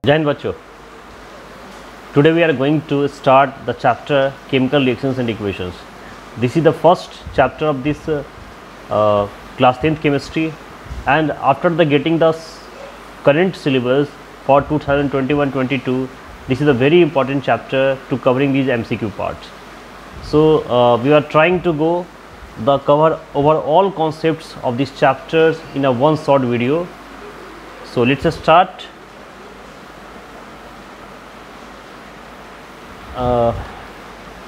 जय हिंद बच्चों, today we are going to start the chapter chemical reactions and equations. This is the first chapter of this class 10th chemistry, and after the getting the current syllabus for 2021-22, this is a very important chapter to covering these MCQ parts. So we are trying to cover over all concepts of these chapters in a one short video. So let's start.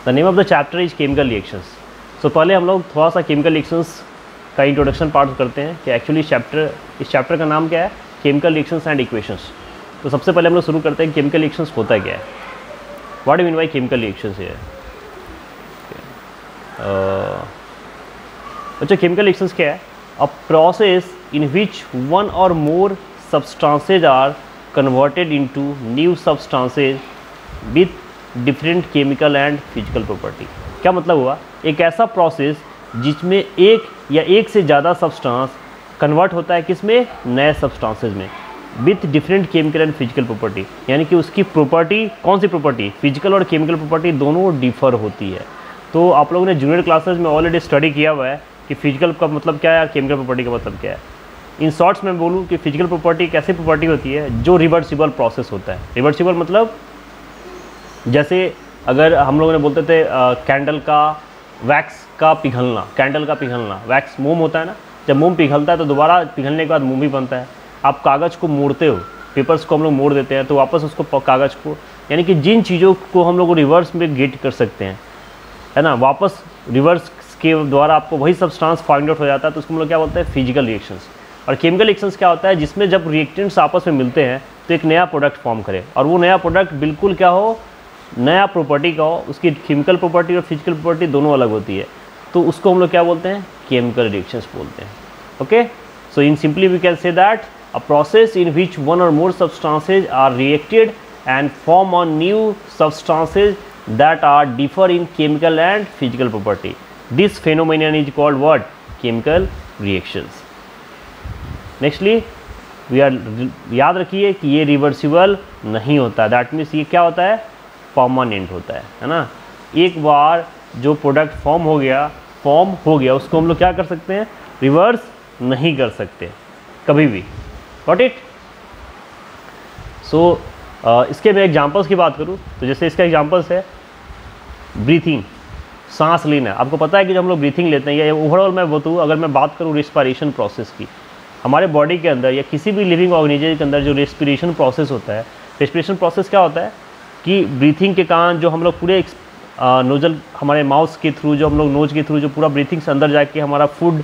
The name of the chapter is chemical reactions. So पहले हम लोग थोड़ा सा chemical reactions का introduction part करते हैं कि actually इस चैप्टर का नाम क्या है, केमिकल रिएक्शंस एंड इक्वेशंस. तो सबसे पहले हम लोग शुरू करते हैं केमिकल रिएक्शंस होता क्या है, what do mean by chemical reactions है. अच्छा, केमिकल रिएक्शंस क्या है? अ process in which one or more substances are converted into new substances with different chemical and physical property. क्या मतलब हुआ? एक ऐसा प्रोसेस जिसमें एक या एक से ज़्यादा सब्सटेंस कन्वर्ट होता है किसमें, नए सब्सटेंसेज में, with different chemical and physical property. यानी कि उसकी प्रॉपर्टी, कौन सी प्रॉपर्टी, फिजिकल और केमिकल प्रॉपर्टी दोनों डिफर होती है. तो आप लोगों ने जूनियर क्लासेस में ऑलरेडी स्टडी किया हुआ है कि फिजिकल का मतलब क्या है, केमिकल प्रॉपर्टी का मतलब क्या है. इन शॉर्ट्स में बोलूँ कि फिजिकल प्रॉपर्टी एक ऐसी प्रॉपर्टी होती है जो रिवर्सिबल प्रोसेस होता है. रिवर्सिबल मतलब जैसे अगर हम लोगों ने बोलते थे कैंडल का वैक्स का पिघलना, कैंडल का पिघलना, वैक्स मोम होता है ना, जब मोम पिघलता है तो दोबारा पिघलने के बाद मोम भी बनता है. आप कागज़ को मोड़ते हो, पेपर्स को हम लोग मोड़ देते हैं तो वापस उसको कागज़ को, यानी कि जिन चीज़ों को हम लोग रिवर्स में गेट कर सकते हैं, है ना, वापस रिवर्स के द्वारा आपको वही सब्सटेंस फाइंड आउट हो जाता है, तो उसको हम लोग क्या बोलते हैं, फिजिकल रिएक्शंस. और केमिकल रिएक्शंस क्या होता है, जिसमें जब रिएक्टेंट्स आपस में मिलते हैं तो एक नया प्रोडक्ट फॉर्म करे, और वो नया प्रोडक्ट बिल्कुल क्या हो, नया प्रॉपर्टी का हो, उसकी केमिकल प्रॉपर्टी और फिजिकल प्रॉपर्टी दोनों अलग होती है, तो उसको हम लोग क्या बोलते हैं, केमिकल रिएक्शंस बोलते हैं. Okay, so in simply we can say that a process in which one or more substances are reacted and form on new substances that are differ in chemical and physical property. This phenomenon is called what, chemical reactions. Nextly याद रखिए कि ये reversible नहीं होता, that means ये क्या होता है, परमानेंट होता है ना. एक बार जो प्रोडक्ट फॉर्म हो गया उसको हम लोग क्या कर सकते हैं, रिवर्स नहीं कर सकते कभी भी. Got it? सो इसके मैं एग्जांपल्स की बात करूँ तो जैसे इसका एग्जांपल्स है ब्रीथिंग, सांस लेना. आपको पता है कि जब हम लोग ब्रीथिंग लेते हैं, या ओवरऑल मैं बताऊँ, अगर मैं बात करूँ रेस्पिरेशन प्रोसेस की, हमारे बॉडी के अंदर या किसी भी लिविंग ऑर्गेनिज्म के अंदर जो रेस्पिरेशन प्रोसेस होता है, रेस्पिरेशन प्रोसेस क्या होता है कि ब्रीथिंग के कारण जो हम लोग पूरे नोजल, हमारे माउथ के थ्रू, जो हम लोग नोज के थ्रू जो पूरा ब्रीथिंग से अंदर जाके हमारा फूड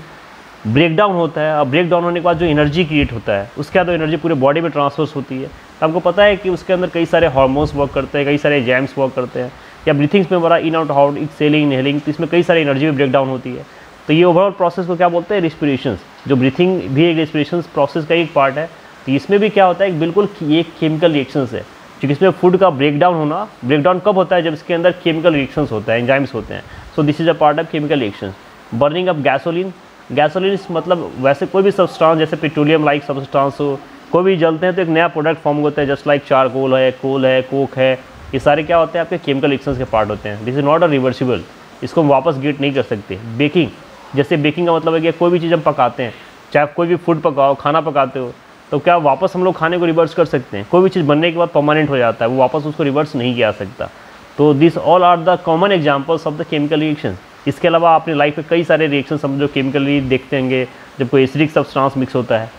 ब्रेक डाउन होता है, और ब्रेक डाउन होने के बाद जो एनर्जी क्रिएट होता है, उसके बाद एनर्जी पूरे बॉडी में ट्रांसफर होती है. तो आपको पता है कि उसके अंदर कई सारे हार्मोन्स वर्क करते हैं, कई सारे एंजाइम्स वर्क करते हैं, या ब्रीथिंग्स में हमारा in out out, excelling, inhaling, तो इसमें कई सारी एनर्जी भी ब्रेक डाउन होती है. तो ये ओवरऑल प्रोसेस को क्या बोलते हैं, रेस्पिरेशन. जो ब्रीथिंग भी एक रेस्पिरेशन प्रोसेस का एक पार्ट है. तो इसमें भी क्या होता है, बिल्कुल ये केमिकल रिएक्शंस है, क्योंकि इसमें फूड का ब्रेकडाउन होना, ब्रेकडाउन कब होता है, जब इसके अंदर केमिकल रिएक्शंस होता है, एंजाइम्स होते हैं. So this is a part of chemical reactions. Burning of gasoline, gasoline मतलब वैसे कोई भी सब्सटेंस, जैसे पेट्रोलियम लाइक सब्सटेंस हो, कोई भी जलते हैं तो एक नया प्रोडक्ट फॉर्म होता है, जस्ट लाइक चारकोल है, कोल है, कोक है, ये सारे क्या होते हैं, आपके केमिकल रिएक्शंस के पार्ट होते हैं. This is not a reversible, इसको हम वापस गेट नहीं कर सकते. बेकिंग, जैसे बेकिंग का मतलब है कि कोई भी चीज़ हम पकाते हैं, चाहे कोई भी फूड पकाओ, खाना पकाते हो, तो क्या वापस हम लोग खाने को रिवर्स कर सकते हैं? कोई भी चीज़ बनने के बाद परमानेंट हो जाता है, वो वापस उसको रिवर्स नहीं किया सकता. तो this all are the common examples of the chemical reaction. इसके अलावा अपने लाइफ में कई सारे रिएक्शन हम जो केमिकली देखते होंगे, जब कोई एसिडिक सब्सटेंस मिक्स होता है,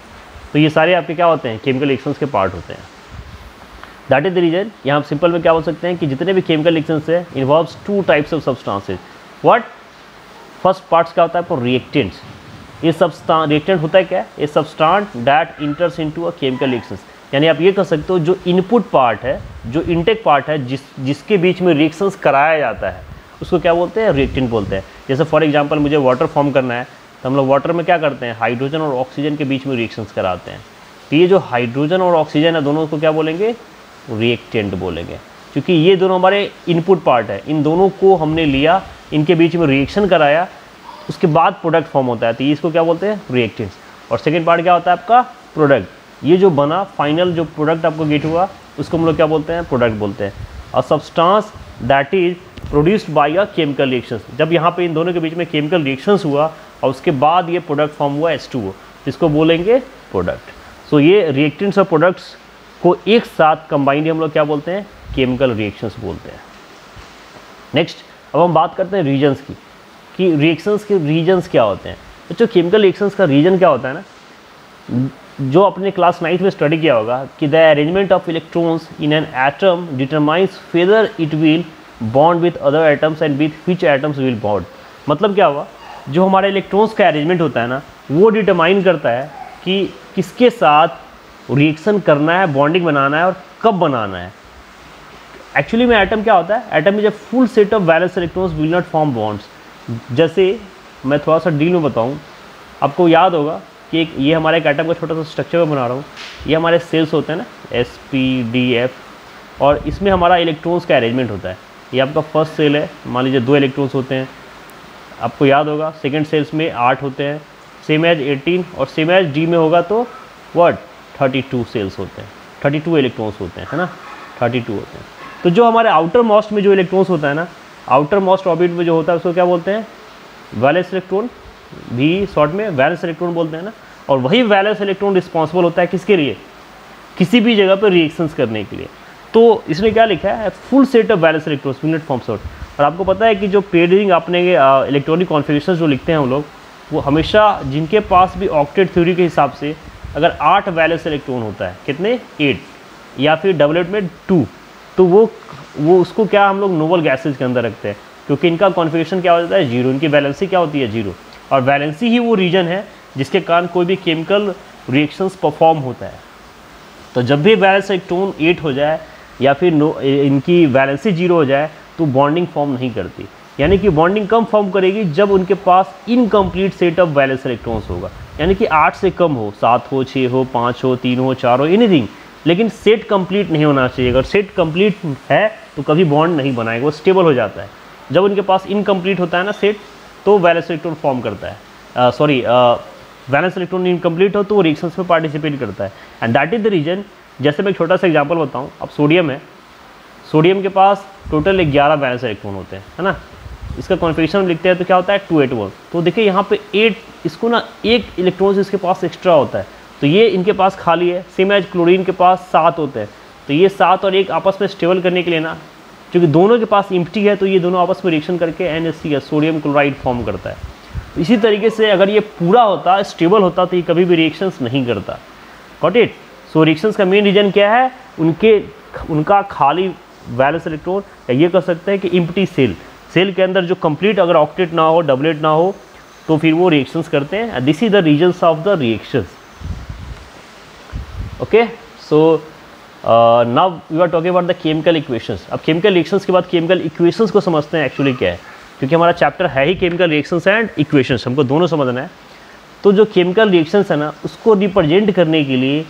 तो ये सारे आपके क्या होते हैं, केमिकल रिएक्शंस के पार्ट होते हैं. That is the reason. यहाँ सिंपल में क्या बोल सकते हैं कि जितने भी केमिकल रिएक्शंस है involves two types of substances. What? First parts क्या होता है, आपको रिएक्टेंट्स. ये सब्सटेंस रिएक्टेंट होता है क्या, ये substance that इंटर्स into a chemical reactions. यानी आप ये कह सकते हो जो इनपुट पार्ट है, जो इनटेक पार्ट है, जिसके बीच में रिएक्शंस कराया जाता है, उसको क्या बोलते हैं, रिएक्टेंट बोलते हैं. जैसे फॉर एग्जांपल मुझे वाटर फॉर्म करना है, तो हम लोग वाटर में क्या करते हैं, हाइड्रोजन और ऑक्सीजन के बीच में रिएक्शंस कराते हैं. तो ये जो हाइड्रोजन और ऑक्सीजन है, दोनों को क्या बोलेंगे, रिएक्टेंट बोलेंगे, क्योंकि ये दोनों हमारे इनपुट पार्ट है. इन दोनों को हमने लिया, इनके बीच में रिएक्शन कराया, उसके बाद प्रोडक्ट फॉर्म होता है, तो इसको क्या बोलते हैं, रिएक्टेंट्स. और सेकंड पार्ट क्या होता है आपका, प्रोडक्ट. ये जो बना फाइनल जो प्रोडक्ट आपको गेट हुआ उसको हम लोग क्या बोलते हैं, प्रोडक्ट बोलते हैं। A substance that is produced by a chemical reactions, जब यहाँ पे इन दोनों के बीच में केमिकल रिएक्शंस हुआ और उसके बाद ये प्रोडक्ट फॉर्म हुआ H2O, जिसको बोलेंगे प्रोडक्ट। सो ये रिएक्टेंट्स और प्रोडक्ट्स को एक साथ कंबाइंड हम लोग क्या बोलते हैं, केमिकल रिएक्शंस बोलते हैं। नेक्स्ट अब हम बात करते हैं रीजन्स की, कि रिएक्शंस के रीजन्स क्या होते हैं। बच्चों केमिकल रिएक्शंस का रीजन क्या होता है ना, जो आपने क्लास 9th में स्टडी किया होगा कि the arrangement of electrons in an atom determines whether it will bond with other atoms and with which atoms will bond. मतलब क्या हुआ, जो हमारे इलेक्ट्रॉन्स का अरेंजमेंट होता है ना, वो डिटरमाइन करता है कि किसके साथ रिएक्शन करना है, बॉन्डिंग बनाना है और कब बनाना है। एक्चुअली में एटम क्या होता है, एटम में जब full set of valence electrons will not form bonds. जैसे मैं थोड़ा सा डील में बताऊँ, आपको याद होगा कि ये हमारे एक एटम का छोटा सा स्ट्रक्चर में बना रहा हूँ, ये हमारे सेल्स होते हैं ना SPDF, और इसमें हमारा इलेक्ट्रॉन्स का अरेंजमेंट होता है। ये आपका फर्स्ट सेल है, मान लीजिए 2 इलेक्ट्रॉन्स होते हैं, आपको याद होगा सेकंड सेल्स में 8 होते हैं, सेम एज 18, और सेम एज D में होगा तो व्हाट 32 सेल्स होते हैं, 32 इलेक्ट्रॉन्स होते हैं, है ना, 32 होते हैं। तो जो हमारे आउटर मोस्ट में जो इलेक्ट्रॉन्स होता है ना, आउटर मोस्ट ऑर्बिट में जो होता है उसको क्या बोलते हैं, वैलेंस इलेक्ट्रॉन, भी शॉर्ट में वैलेंस इलेक्ट्रॉन बोलते हैं ना। और वही वैलेंस इलेक्ट्रॉन रिस्पॉन्सिबल होता है किसके लिए, किसी भी जगह पर रिएक्शंस करने के लिए। तो इसने क्या लिखा है, full set of valence electrons will not form short. और आपको पता है कि जो पेयरिंग आपने इलेक्ट्रॉनिक कॉन्फ़िगरेशन जो लिखते हैं हम लोग, वो हमेशा जिनके पास भी ऑक्टेट थ्योरी के हिसाब से अगर 8 वैलेंस इलेक्ट्रॉन होता है, कितने 8, या फिर डबलेट में 2, तो वो उसको क्या हम लोग नोबल गैसेज के अंदर रखते हैं, क्योंकि इनका कॉन्फ़िगरेशन क्या होता है 0, इनकी वैलेंसी क्या होती है 0। और वैलेंसी ही वो रीजन है जिसके कारण कोई भी केमिकल रिएक्शंस परफॉर्म होता है। तो जब भी वैलेंस इलेक्ट्रॉन 8 हो जाए या फिर इनकी वैलेंसी 0 हो जाए तो बॉन्डिंग फॉर्म नहीं करती, यानी कि बॉन्डिंग कम फॉर्म करेगी जब उनके पास incomplete set of valence electrons होगा, यानी कि 8 से कम हो, 7 हो, 6 हो, 5 हो, 3 हो, 4 हो, एनीथिंग, लेकिन सेट कंप्लीट नहीं होना चाहिए। अगर सेट कंप्लीट है तो कभी बॉन्ड नहीं बनाएगा, वो स्टेबल हो जाता है। जब उनके पास इनकम्प्लीट होता है ना सेट, तो वैलेंस इलेक्ट्रॉन फॉर्म करता है, वैलेंस इलेक्ट्रॉन इनकम्प्लीट हो तो वो रिएक्शंस में पार्टिसिपेट करता है। And that is the reason. जैसे मैं एक छोटा सा एग्जांपल बताऊं, अब सोडियम है, सोडियम के पास टोटल 11 वैलेंस इलेक्ट्रॉन होते हैं, है ना। इसका कॉन्फ़िगरेशन लिखते हैं तो क्या होता है 281। तो देखिए यहाँ पे 8, इसको ना 1 इलेक्ट्रॉन इसके पास एक्स्ट्रा होता है, तो ये इनके पास खाली है। सेम एज क्लोरीन के पास 7 होते हैं, तो ये 7 और 1 आपस में स्टेबल करने के लिए ना, क्योंकि दोनों के पास एम्प्टी है, तो ये दोनों आपस में रिएक्शन करके NaCl सोडियम क्लोराइड फॉर्म करता है। तो इसी तरीके से अगर ये पूरा होता, स्टेबल होता, तो ये कभी भी रिएक्शंस नहीं करता। Got it. सो रिएक्शंस का मेन रीजन क्या है, उनका खाली वैलेंस इलेक्ट्रॉन, या ये कह सकते हैं कि एम्प्टी सेल के अंदर जो कंप्लीट अगर ऑक्टेट ना हो, डबलेट ना हो, तो फिर वो रिएक्शंस करते हैं। This is the reasons of the reactions. Okay, so now we are talking about the chemical equations. अब केमिकल रिएक्शंस के बाद केमिकल इक्वेशंस को समझते हैं एक्चुअली क्या है, क्योंकि हमारा चैप्टर है ही केमिकल रिएक्शंस एंड इक्वेशंस, हमको दोनों समझना है। तो जो केमिकल रिएक्शंस है ना, उसको रिप्रेजेंट करने के लिए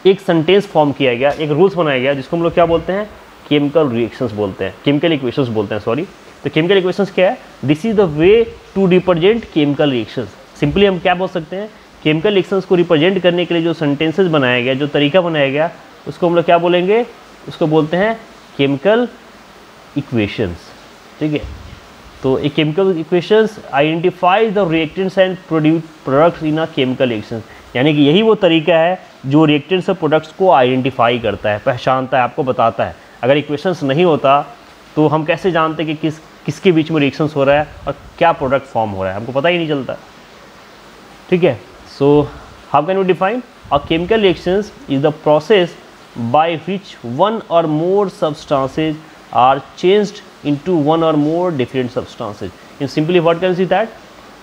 एक सेंटेंस फॉर्म किया गया, एक रूल्स बनाया गया, जिसको हम लोग क्या बोलते हैं, केमिकल रिएक्शंस बोलते हैं, केमिकल इक्वेशंस बोलते हैं, सॉरी। तो केमिकल इक्वेशंस क्या है, this is the way to represent chemical reactions. Simply हम क्या बोल सकते हैं, केमिकल रिएक्शंस को रिप्रेजेंट करने के लिए जो सेंटेंसेस बनाया गया, जो तरीका बनाया गया, उसको हम लोग क्या बोलेंगे, उसको बोलते हैं केमिकल इक्वेशंस। ठीक है, तो एक chemical equations identify the reactants and products in a chemical reactions, यानी कि यही वो तरीका है जो रिएक्टेंट्स और प्रोडक्ट्स को आइडेंटिफाई करता है, पहचानता है, आपको बताता है। अगर इक्वेशंस नहीं होता तो हम कैसे जानते कि किसके बीच में रिएक्शंस हो रहा है और क्या प्रोडक्ट फॉर्म हो रहा है, हमको पता ही नहीं चलता। ठीक है, so how can we define a chemical reactions is the process by which one or more substances are changed into one or more different substances. In simply what can we see that?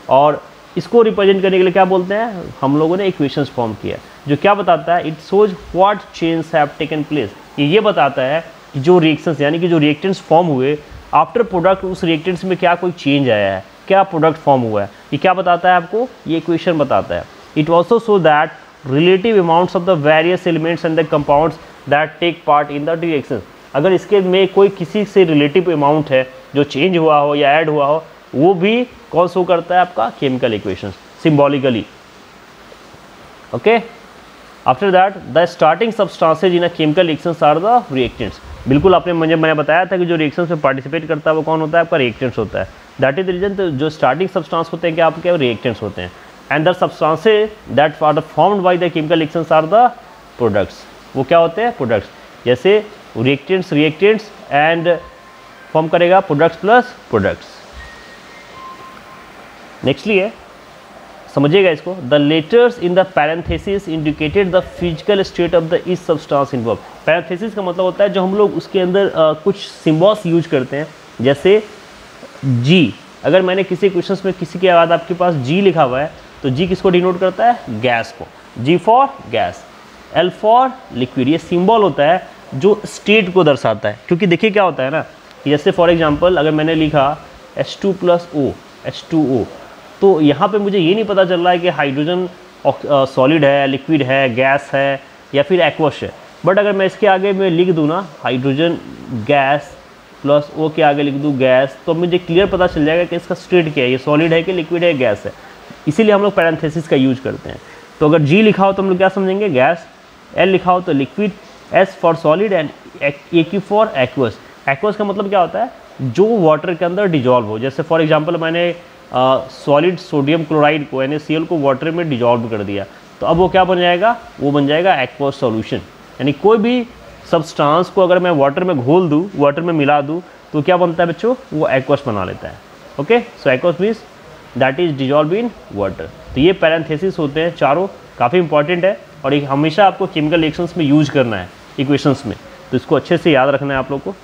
और इसको represent करने के लिए क्या बोलते हैं, हम लोगों ने इक्वेशंस फॉर्म किया, जो क्या बताता है, it shows what change have taken place. ये बताता है कि जो रिएक्शंस यानी कि जो रिएक्टेंट्स फॉर्म हुए आफ्टर प्रोडक्ट, उस रिएक्टेंट्स में क्या कोई चेंज आया है, क्या प्रोडक्ट फॉर्म हुआ है, ये क्या बताता है आपको, ये इक्वेशन बताता है। It also show that relative amounts of the various elements and the compounds that take part in the reactions। अगर इसके में कोई किसी से रिलेटिव अमाउंट है जो चेंज हुआ हो या ऐड हुआ हो, वो भी कौन शो करता है, आपका chemical equations symbolically. Okay, after that the starting substances in a chemical reactions are the reactants. बिल्कुल आपने मैंने बताया था कि जो रिएक्शंस में पार्टिसिपेट करता है वो कौन होता है, आपका रिएक्टेंट्स होता है। दैट इज द रीजन, तो जो स्टार्टिंग सब्सटेंस होते हैं क्या आपके रिएक्टेंट्स होते हैं। And the substances that are formed by the chemical reactions are the products. वो क्या होते हैं, प्रोडक्ट्स। जैसे रिएक्टेंट्स एंड फॉर्म करेगा प्रोडक्ट्स प्लस प्रोडक्ट्स। नेक्स्टली है, समझिएगा इसको, the letters in the parenthesis indicated the physical state of the each substance involve. Parenthesis का मतलब होता है जो हम लोग उसके अंदर कुछ सिम्बॉल्स यूज करते हैं, जैसे जी। अगर मैंने किसी क्वेश्चंस में किसी के बाद आपके पास जी लिखा हुआ है तो जी किसको डिनोट करता है, गैस को। G for gas, L for liquid. ये सिंबल होता है जो स्टेट को दर्शाता है। क्योंकि देखिए क्या होता है ना, कि जैसे फॉर एग्जांपल अगर मैंने लिखा H2 + O H2O, तो यहाँ पे मुझे ये नहीं पता चल रहा है कि हाइड्रोजन सॉलिड है, लिक्विड है, गैस है या फिर एक्वस है। बट अगर मैं इसके आगे मैं लिख दूँ ना हाइड्रोजन गैस प्लस O के आगे लिख दूँ गैस, तो मुझे क्लियर पता चल जाएगा कि इसका स्टेट क्या है, ये सॉलिड है कि लिक्विड है, गैस है। इसीलिए हम लोग पैरेंथेसिस का यूज करते हैं। तो अगर G लिखा हो तो हम लोग क्या समझेंगे, गैस। L लिखा हो तो liquid, S for solid and AQ for aqueous. Aqueous का मतलब क्या होता है, जो वाटर के अंदर डिजॉल्व हो। जैसे फॉर एग्जांपल मैंने सॉलिड सोडियम क्लोराइड को NaCl को वाटर में डिजॉल्व कर दिया, तो अब वो क्या बन जाएगा, वो बन जाएगा एक्वस सॉल्यूशन। यानी कोई भी सब्सटेंस को अगर मैं वाटर में घोल दूँ, वाटर में मिला दूँ, तो क्या बनता है बच्चों, वो एक्वस बना लेता है। Okay, so aqueous means that is dissolve in water. तो ये पैरेंथेसिस होते हैं चारों, काफ़ी इंपॉर्टेंट है और ये हमेशा आपको केमिकल रिएक्शंस में यूज करना है, इक्वेशंस में। तो इसको अच्छे से याद रखना है आप लोग को।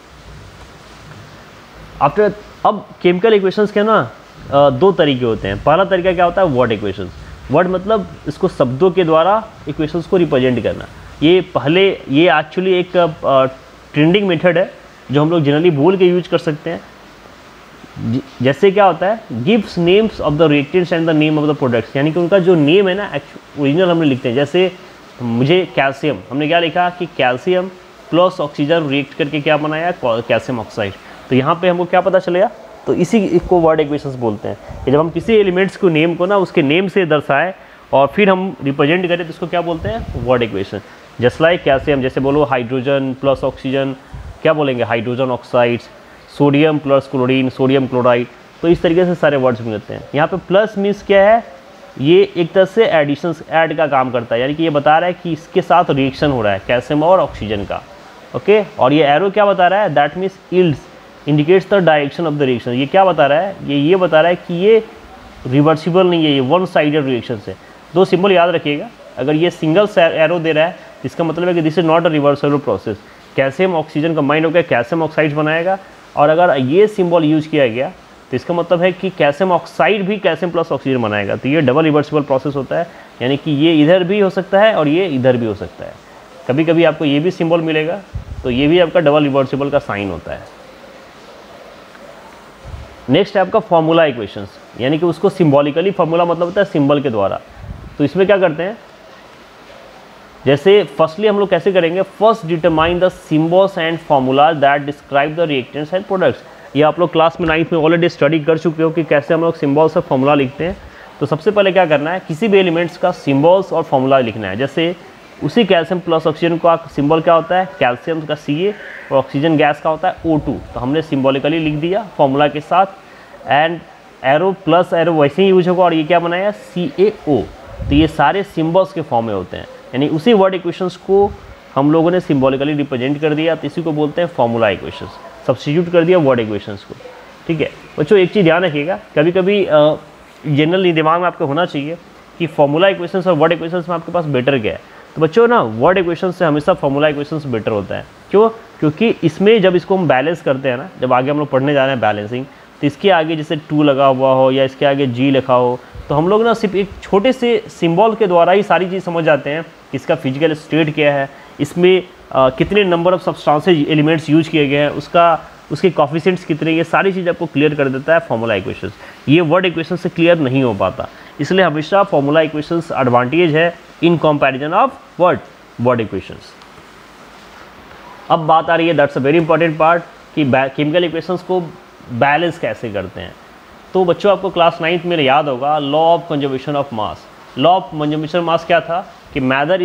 आफ्टर, अब केमिकल इक्वेशंस के ना दो तरीके होते हैं। पहला तरीका क्या होता है, वर्ड इक्वेशंस। वर्ड मतलब इसको शब्दों के द्वारा इक्वेशंस को रिप्रेजेंट करना। ये एक्चुअली एक ट्रेंडिंग मेथड है जो हम लोग जनरली बोल के यूज कर सकते हैं। जैसे क्या होता है, gives names of the reactants and the name of the products, यानी कि उनका जो नेम है ना ओरिजिनल हमने लिखते हैं। जैसे मुझे कैल्शियम, हमने क्या लिखा कि कैल्शियम प्लस ऑक्सीजन रिएक्ट करके क्या बनाया, कैल्शियम ऑक्साइड। तो यहाँ पे हमको क्या पता चलेगा, तो इसी को वर्ड इक्वेशंस बोलते हैं कि जब हम किसी एलिमेंट्स को नेम को ना उसके नेम से दर्शाएं और फिर हम रिप्रेजेंट करें तो इसको क्या बोलते हैं, word equation. Just like calcium, जैसे बोलो हाइड्रोजन प्लस ऑक्सीजन, क्या बोलेंगे, hydrogen oxides. Sodium plus chlorine, sodium chloride. तो इस तरीके से सारे वर्ड्स मिलते हैं। यहाँ पे प्लस मीन्स क्या है, ये एक तरह से एडिशन, ऐड का काम करता है, यानी कि ये बता रहा है कि इसके साथ रिएक्शन हो रहा है कैल्शियम और ऑक्सीजन का। ओके, और ये एरो क्या बता रहा है, that means yields indicates the direction of the reaction. ये क्या बता रहा है, ये बता रहा है कि ये रिवर्सिबल नहीं है, ये वन साइडेड रिएक्शन है। दो सिंबल याद रखिएगा, अगर ये सिंगल एरो दे रहा है इसका मतलब है कि this is not a reversible process. Calcium oxygen combined होकर कैल्शियम ऑक्साइड्स बनाएगा, और अगर ये सिंबल यूज किया गया तो इसका मतलब है कि कैल्शियम ऑक्साइड भी कैल्शियम प्लस ऑक्सीजन बनाएगा। तो ये डबल रिवर्सिबल प्रोसेस होता है, यानी कि ये इधर भी हो सकता है और ये इधर भी हो सकता है। कभी कभी आपको ये भी सिंबल मिलेगा, तो ये भी आपका डबल रिवर्सिबल का साइन होता है। नेक्स्ट है आपका फॉर्मूला इक्वेशंस, यानी कि उसको सिंबॉलिकली, फॉर्मूला मतलब होता है सिंबल के द्वारा। तो इसमें क्या करते हैं, जैसे फर्स्टली हम लोग कैसे करेंगे, first determine the symbols and formula that describe the reactants and products. ये आप लोग क्लास में 9th में ऑलरेडी स्टडी कर चुके हो कि कैसे हम लोग सिंबल्स और फॉर्मूला लिखते हैं। तो सबसे पहले क्या करना है, किसी भी एलिमेंट्स का सिंबल्स और फॉर्मूला लिखना है। जैसे उसी कैल्शियम प्लस ऑक्सीजन का सिंबल क्या होता है, कैल्शियम का Ca, और ऑक्सीजन गैस का होता है O2। तो हमने सिंबॉलिकली लिख दिया फॉर्मूला के साथ, एंड एरो प्लस एरो वैसे ही यूज होगा, और ये क्या बनाया, CaO। तो ये सारे सिंबल्स के फॉर्म में होते हैं, यानी उसी वर्ड इक्वेशंस को हम लोगों ने सिंबॉलिकली रिप्रेजेंट कर दिया, तो इसी को बोलते हैं फॉर्मूला इक्वेशंस। सब्स्टिट्यूट कर दिया वर्ड इक्वेशंस को। ठीक है बच्चों, एक चीज़ ध्यान रखिएगा, कभी कभी जनरल दिमाग में आपको होना चाहिए कि फॉर्मूला इक्वेशंस और वर्ड इक्वेशंस में आपके पास बेटर क्या है। तो बच्चों ना, वर्ड इक्वेशंस से हमेशा फॉर्मूला इक्वेशंस बेटर होता है। क्यों? क्योंकि इसमें जब इसको हम बैलेंस करते हैं ना, जब आगे हम लोग पढ़ने जा रहे हैं बैलेंसिंग, तो इसके आगे जैसे 2 लगा हुआ हो या इसके आगे G लिखा हो, तो हम लोग ना सिर्फ एक छोटे से सिंबल के द्वारा ही सारी चीज़ समझ जाते हैं कि इसका फिजिकल स्टेट क्या है, इसमें कितने number of substances elements use किए गए हैं, उसके कॉफिशिएंट्स कितने, ये सारी चीज़ आपको क्लियर कर देता है फॉर्मूला इक्वेशंस। ये वर्ड इक्वेशन से क्लियर नहीं हो पाता, इसलिए हमेशा फॉर्मूला इक्वेशंस एडवांटेज है in comparison of word equations. अब बात आ रही है, that's a very important part, कि केमिकल इक्वेशंस को बैलेंस कैसे करते हैं। तो बच्चों आपको क्लास 9th में याद होगा law of conservation of mass. Law of conservation mass क्या था, कि matter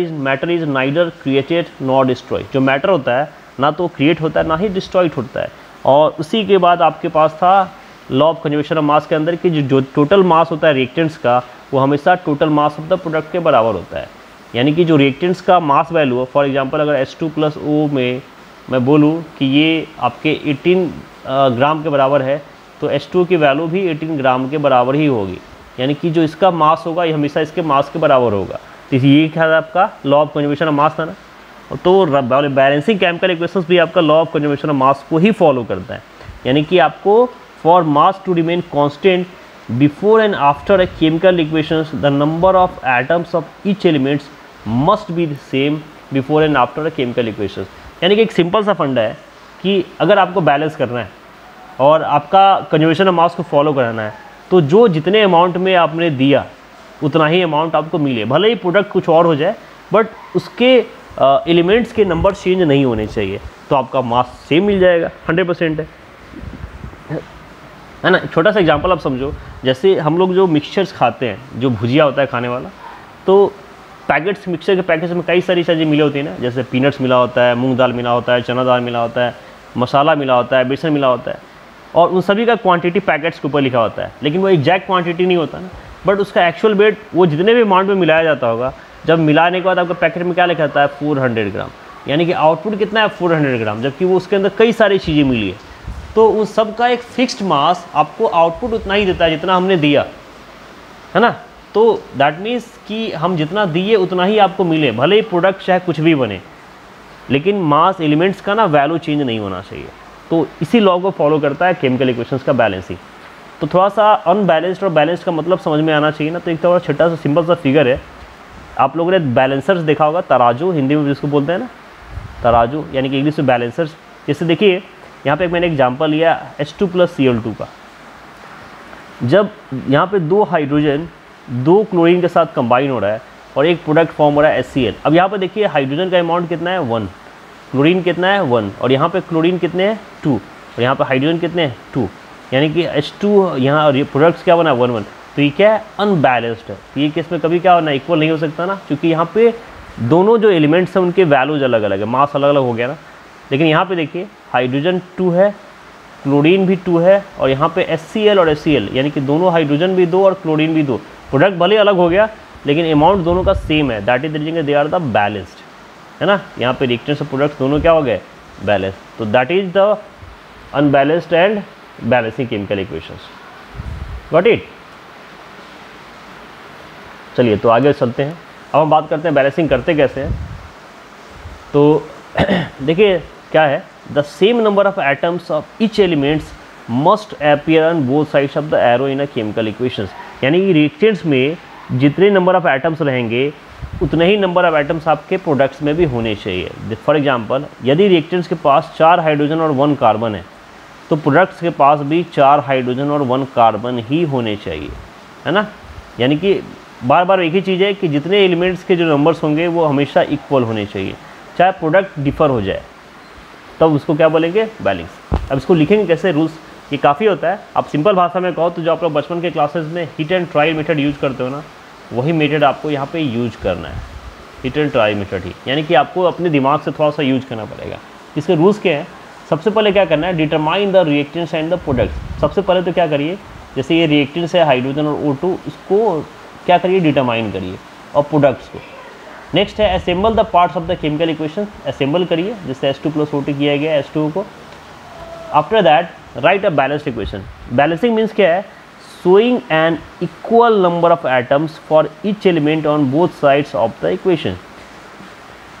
is neither created nor destroy. जो मैटर होता है ना तो क्रिएट होता है ना ही डिस्ट्रॉयड होता है। और उसी के बाद आपके पास था लॉ ऑफ कंजर्वेशन ऑफ मास के अंदर कि जो टोटल मास होता है रिएक्टेंट्स का वो हमेशा total mass of the product के बराबर होता है। यानी कि जो रिएक्टेंट्स का मास वैल्यू है, फॉर एग्जांपल अगर H2+O में मैं बोलूँ कि ये आपके 18 ग्राम के बराबर है तो H2 की वैल्यू भी 18 ग्राम के बराबर ही होगी। यानी कि जो इसका मास होगा ये हमेशा इसके मास के बराबर होगा। तो ये क्या था आपका law of conservation of mass था ना। तो बैलेंसिंग केमिकल इक्वेशंस भी आपका law of conservation of mass को ही फॉलो करता है। यानी कि आपको for mass to remain constant before and after a chemical equations the number of atoms of each elements must be the same before and after a chemical equations. यानी कि एक सिंपल सा फंडा है कि अगर आपको बैलेंस करना है और आपका कंजर्वेशन ऑफ मास को फॉलो कराना है तो जो जितने अमाउंट में आपने दिया उतना ही अमाउंट आपको मिले, भले ही प्रोडक्ट कुछ और हो जाए बट उसके एलिमेंट्स के नंबर चेंज नहीं होने चाहिए, तो आपका मास सेम मिल जाएगा। 100% है ना। छोटा सा एग्जांपल आप समझो, जैसे हम लोग जो मिक्सचर्स खाते हैं, जो भुजिया होता है खाने वाला, तो पैकेट्स मिक्सचर के पैकेट्स में कई सारी चीज़ें मिली होती हैं ना, जैसे पीनट्स मिला होता है, मूंग दाल मिला होता है, चना दाल मिला होता है, मसाला मिला होता है, बेसन मिला होता है, और उन सभी का क्वांटिटी पैकेट्स के ऊपर लिखा होता है, लेकिन वो एग्जैक्ट क्वांटिटी नहीं होता ना, बट उसका एक्चुअल वेट वो जितने भी अमाउंट में मिलाया जाता होगा, जब मिलाने के बाद आपका पैकेट में क्या लिखा होता है 400 ग्राम, यानी कि आउटपुट कितना है 400 ग्राम, जबकि वो उसके अंदर कई सारी चीज़ें मिली है। तो उन सब का एक फिक्स्ड मास आपको आउटपुट उतना ही देता है जितना हमने दिया, है ना। तो दैट मीन्स कि हम जितना दिए उतना ही आपको मिले, भले ही प्रोडक्ट चाहे कुछ भी बने, लेकिन मास एलिमेंट्स का ना वैल्यू चेंज नहीं होना चाहिए। तो इसी लॉ को फॉलो करता है केमिकल इक्वेशंस का बैलेंसिंग। तो थोड़ा सा अनबैलेंस्ड और बैलेंस्ड का मतलब समझ में आना चाहिए ना। तो एक थोड़ा छोटा सा सिंपल सा फिगर है, आप लोगों ने बैलेंसर्स देखा होगा, तराजू हिंदी में जिसको बोलते हैं ना, तराजू, यानी कि इंग्लिश में बैलेंसर्स। जैसे देखिए यहाँ पे मैंने एग्जांपल लिया H2+Cl2 का। जब यहाँ पे 2 हाइड्रोजन 2 क्लोरीन के साथ कंबाइन हो रहा है और एक प्रोडक्ट फॉर्म हो रहा है HCl। अब यहाँ पे देखिए हाइड्रोजन का अमाउंट कितना है 1, क्लोरीन कितना है 1, और यहाँ पे क्लोरीन कितने हैं 2, और यहाँ पे हाइड्रोजन कितने हैं 2, यानी कि H2 यहाँ प्रोडक्ट्स क्या बना है 1 1। तो ये क्या है अनबैलेंस्ड है। तो ये केस में कभी क्या होना इक्वल नहीं हो सकता ना, क्योंकि यहाँ पे दोनों जो एलिमेंट्स हैं उनके वैल्यूज अलग अलग है, मास अलग अलग हो गया ना। लेकिन यहाँ पे देखिए हाइड्रोजन 2 है, क्लोरीन भी 2 है, और यहाँ पे HCl और HCl, यानी कि दोनों हाइड्रोजन भी 2 और क्लोरीन भी 2, प्रोडक्ट भले अलग हो गया लेकिन अमाउंट दोनों का सेम है। That is the reason they are the balanced, है ना। यहाँ पे रिएक्टेंट्स और प्रोडक्ट्स दोनों क्या हो गए बैलेंस। तो that is the unbalanced and balancing chemical equations. Got it. चलिए तो आगे चलते हैं। अब हम बात करते हैं बैलेंसिंग करते कैसे हैं। तो देखिए क्या है, the same number of atoms of each elements must appear on both sides of the arrow in a chemical equations. यानी कि रिएक्टेंट्स में जितने नंबर ऑफ एटम्स रहेंगे उतने ही नंबर ऑफ एटम्स आपके प्रोडक्ट्स में भी होने चाहिए। फॉर एग्जांपल यदि रिएक्टेंट्स के पास 4 हाइड्रोजन और 1 कार्बन है तो प्रोडक्ट्स के पास भी 4 हाइड्रोजन और 1 कार्बन ही होने चाहिए, है ना। यानी कि बार बार एक ही चीज़ है कि जितने एलिमेंट्स के जो नंबर्स होंगे वो हमेशा इक्वल होने चाहिए, चाहे प्रोडक्ट डिफर हो जाए, तब उसको क्या बोलेंगे बैलेंस। अब इसको लिखेंगे कैसे, रूल्स ये काफ़ी होता है। आप सिंपल भाषा में कहो तो जो आप लोग बचपन के क्लासेस में hit and try method use करते हो ना, वही मेथड आपको यहाँ पे यूज करना है, हिट एंड ट्राई मेथड ही। यानी कि आपको अपने दिमाग से थोड़ा सा यूज करना पड़ेगा। इसके रूल्स क्या हैं, सबसे पहले क्या करना है, determine the reactants and the products. सबसे पहले तो क्या करिए, जैसे ये रिएक्टेंट्स है हाइड्रोजन और O2, इसको क्या करिए डिटरमाइन करिए, और प्रोडक्ट्स को। नेक्स्ट है assemble the parts of the chemical equation, assemble करिए, जैसे H2+O2 किया गया H2O को। After that write a balanced equation. Balancing means क्या है, showing an equal number of atoms for each element on both sides of the equation.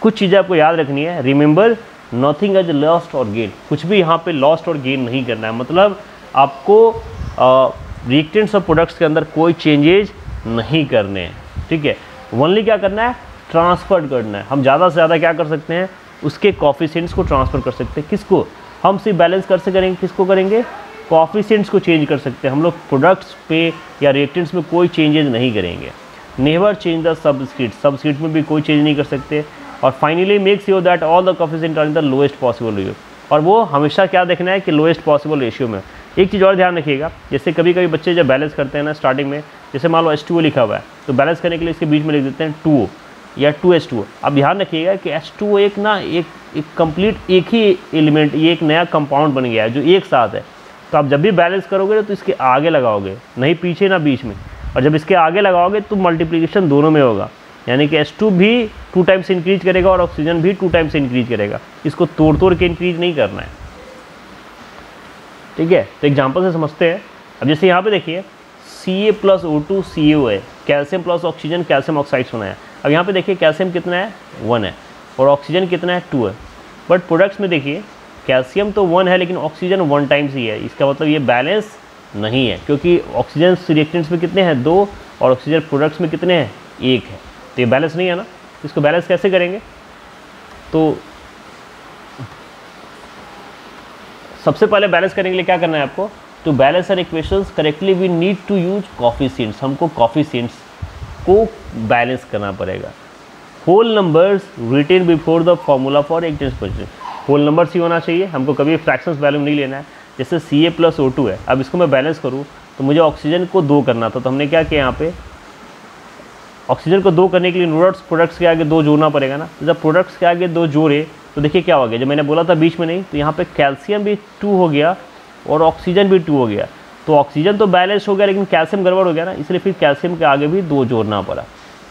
कुछ चीज़ें आपको याद रखनी है, रिमेंबर नथिंग एज लॉस्ट और गेन। कुछ भी यहाँ पे लॉस्ट और गेन नहीं करना है, मतलब आपको रिएक्टेंट्स और प्रोडक्ट्स के अंदर कोई चेंजेज नहीं करने हैं, ठीक है। ओनली क्या करना है, ट्रांसफर करना है। हम ज़्यादा से ज़्यादा क्या कर सकते हैं, उसके कॉफिशिएंट्स को ट्रांसफ़र कर सकते हैं। किसको, हम सिर्फ बैलेंस कर से करेंगे, किसको करेंगे, कॉफिशिएंट्स को चेंज कर सकते हैं। हम लोग प्रोडक्ट्स पे या रिएक्टेंट्स में कोई चेंजेस नहीं करेंगे। नेवर चेंज द सबस्क्रिप्ट में भी कोई चेंज नहीं कर सकते। और finally make sure that all the coefficient are in the lowest possible ratio. और वो हमेशा क्या देखना है कि लोएस्ट पॉसिबल रेशियो में। एक चीज़ और ध्यान रखिएगा, जैसे कभी कभी बच्चे जब बैलेंस करते हैं ना स्टार्टिंग में, जैसे मान लो H2O लिखा हुआ है तो बैलेंस करने के लिए इसके बीच में लिख देते हैं 2O, या 2H2O। अब ध्यान रखिएगा कि H2O एक ना एक कंप्लीट एक ही एलिमेंट, ये एक नया कंपाउंड बन गया है जो एक साथ है। तो आप जब भी बैलेंस करोगे तो इसके आगे लगाओगे, नहीं पीछे ना बीच में। और जब इसके आगे लगाओगे तो मल्टीप्लिकेशन दोनों में होगा, यानी कि H2 भी 2 टाइम्स इंक्रीज करेगा और ऑक्सीजन भी 2 टाइम्स इंक्रीज करेगा। इसको तोड़ तोड़ के इंक्रीज नहीं करना है, ठीक है। तो एग्जाम्पल से समझते हैं। अब जैसे यहाँ पे देखिए Ca+O2 CaO है, calcium plus oxygen calcium oxide होना है। अब यहाँ पे देखिए कैल्शियम कितना है 1 है और ऑक्सीजन कितना है 2 है। बट प्रोडक्ट्स में देखिए कैल्शियम तो 1 है लेकिन ऑक्सीजन 1 टाइम्स ही है। इसका मतलब ये बैलेंस नहीं है, क्योंकि ऑक्सीजन रिएक्टेंट्स में कितने हैं 2 और ऑक्सीजन प्रोडक्ट्स में कितने हैं 1 है। तो ये बैलेंस नहीं है ना। इसको बैलेंस कैसे करेंगे? तो सबसे पहले बैलेंस करने के लिए क्या करना है आपको? To balance our equations correctly we need to use coefficients. हमको कोफिशिएंट्स को बैलेंस करना पड़ेगा। Whole numbers written before the formula for reactants position. Whole numbers ही होना चाहिए, हमको कभी फ्रैक्शंस वैल्यू नहीं लेना है। जैसे Ca+O2 है, अब इसको मैं बैलेंस करूँ तो मुझे ऑक्सीजन को 2 करना था, तो हमने क्या किया यहाँ पे ऑक्सीजन को 2 करने के लिए नोड्स प्रोडक्ट्स के आगे 2 जोड़ना पड़ेगा ना। तो जब प्रोडक्ट्स के आगे 2 जोड़े तो देखिए क्या हो गया, जब मैंने बोला था बीच में नहीं, तो यहाँ पे कैल्शियम भी 2 हो गया और ऑक्सीजन भी 2 हो गया। तो ऑक्सीजन तो बैलेंस हो गया लेकिन कैल्शियम गड़बड़ हो गया ना, इसलिए फिर कैल्शियम के आगे भी 2 जोड़ना पड़ा।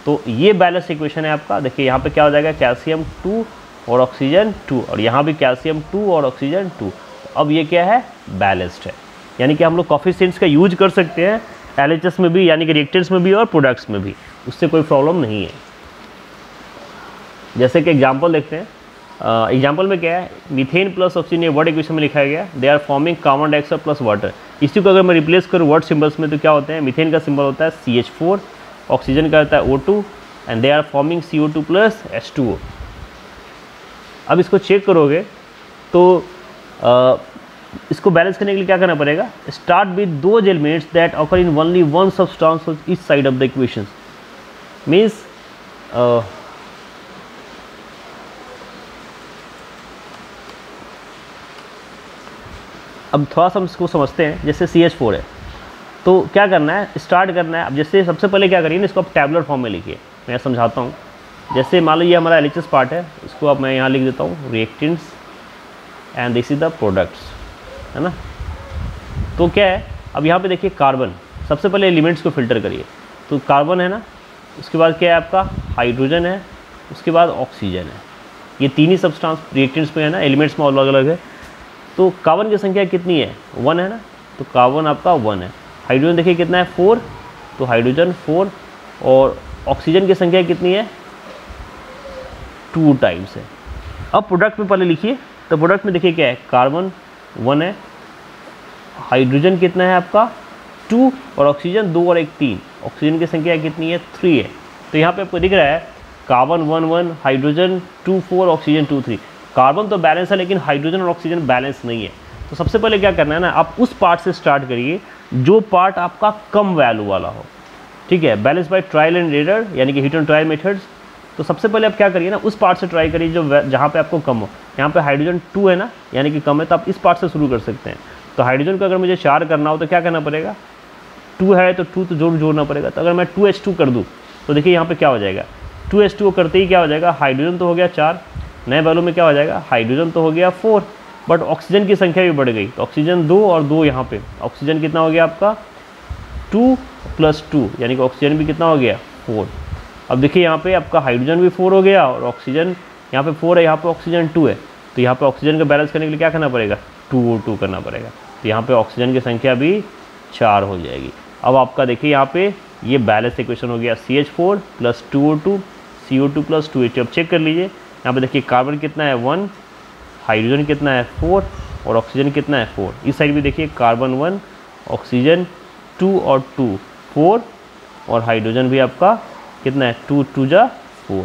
तो ये बैलेंस इक्वेशन है आपका। देखिए यहाँ पे क्या हो जाएगा, कैल्शियम 2 और ऑक्सीजन 2 और यहाँ भी कैल्शियम 2 और ऑक्सीजन 2। अब ये क्या है, बैलेंस्ड है। यानी कि हम लोग कोफिशिएंट्स का यूज कर सकते हैं LHS में भी, यानी कि रिएक्टेंट्स में भी और प्रोडक्ट्स में भी, उससे कोई प्रॉब्लम नहीं है। जैसे कि एग्जांपल देखते हैं। एग्जांपल में क्या है, मीथेन प्लस ऑक्सीजन, ये वर्ड इक्वेशन में लिखा गया, they are forming carbon dioxide plus water. इसी को अगर मैं रिप्लेस करूँ वर्ड सिंबल्स में तो क्या होते हैं, मीथेन का सिंबल होता है CH4, ऑक्सीजन का होता है O2 and they are forming CO2 plus H2O। अब इसको चेक करोगे तो इसको बैलेंस करने के लिए क्या करना पड़ेगा, start with those elements that occur in only one substance of each side of the equation. Means अब थोड़ा सा हम इसको समझते हैं। जैसे CH4 है तो क्या करना है, स्टार्ट करना है। अब जैसे सबसे पहले क्या करिए ना, इसको आप टैबुलर फॉर्म में लिखिए, मैं समझाता हूँ। जैसे मान लो ये हमारा LHS पार्ट है, इसको अब मैं यहाँ लिख देता हूँ reactants and this is the products, है ना। तो क्या है, अब यहाँ पे देखिए कार्बन, सबसे पहले एलिमेंट्स को फिल्टर करिए। तो कार्बन है ना, उसके बाद क्या है आपका हाइड्रोजन है, उसके बाद ऑक्सीजन है। ये 3 ही सब्सटेंस रिएक्टेंट्स में है ना, एलिमेंट्स में अलग अलग है। तो कार्बन की संख्या कितनी है, 1 है ना, तो कार्बन आपका 1 है। हाइड्रोजन देखिए कितना है 4, तो हाइड्रोजन 4 और ऑक्सीजन की संख्या कितनी है 2 टाइम्स है। अब प्रोडक्ट में पहले लिखिए, तो प्रोडक्ट में देखिए क्या है, कार्बन 1 है, हाइड्रोजन कितना है आपका 2 और ऑक्सीजन 2 और 1 3। ऑक्सीजन की संख्या कितनी है 3 है। तो यहाँ पे आपको दिख रहा है कार्बन 1 1, हाइड्रोजन 2 4, ऑक्सीजन 2 3। कार्बन तो बैलेंस है लेकिन हाइड्रोजन और ऑक्सीजन बैलेंस नहीं है। तो सबसे पहले क्या करना है ना, आप उस पार्ट से स्टार्ट करिए जो पार्ट आपका कम वैल्यू वाला हो, ठीक है। Balance by trial and error, यानी कि हिट एंड ट्रायल मेथड्स। तो सबसे पहले आप क्या करिए ना, उस पार्ट से ट्राई करिए जो जहाँ पे आपको कम हो। यहाँ पे हाइड्रोजन 2 है ना, यानी कि कम है, तो आप इस पार्ट से शुरू कर सकते हैं। तो हाइड्रोजन को अगर मुझे 4 करना हो तो क्या करना पड़ेगा, 2 है तो 2 तो जोड़ना पड़ेगा। तो अगर मैं 2H2 कर दूँ तो देखिए यहाँ पे क्या हो जाएगा, 2H2 करते ही क्या हो जाएगा, हाइड्रोजन तो हो गया 4, नए वैल्यू में क्या हो जाएगा, हाइड्रोजन तो हो गया 4, बट ऑक्सीजन की संख्या भी बढ़ गई। तो ऑक्सीजन 2 और 2 यहाँ पे, ऑक्सीजन कितना हो गया आपका 2 + 2, यानी कि ऑक्सीजन भी कितना हो गया 4। अब देखिए यहाँ पे आपका हाइड्रोजन भी 4 हो गया और ऑक्सीजन यहाँ पे 4 है, यहाँ पे ऑक्सीजन 2 है। तो यहाँ पे ऑक्सीजन का बैलेंस करने के लिए क्या करना पड़ेगा, 2O2 करना पड़ेगा। तो यहाँ पे ऑक्सीजन की संख्या भी 4 हो जाएगी। अब आपका देखिए यहाँ पे ये बैलेंस इक्वेशन हो गया CH4 + 2O2 CO2 + 2H2। अब चेक कर लीजिए, यहाँ पे देखिए कार्बन कितना है 1, हाइड्रोजन कितना है 4 और ऑक्सीजन कितना है 4। इस साइड भी देखिए कार्बन 1, ऑक्सीजन 2 और 2 4 और हाइड्रोजन भी आपका कितना है 2 2 जा 4।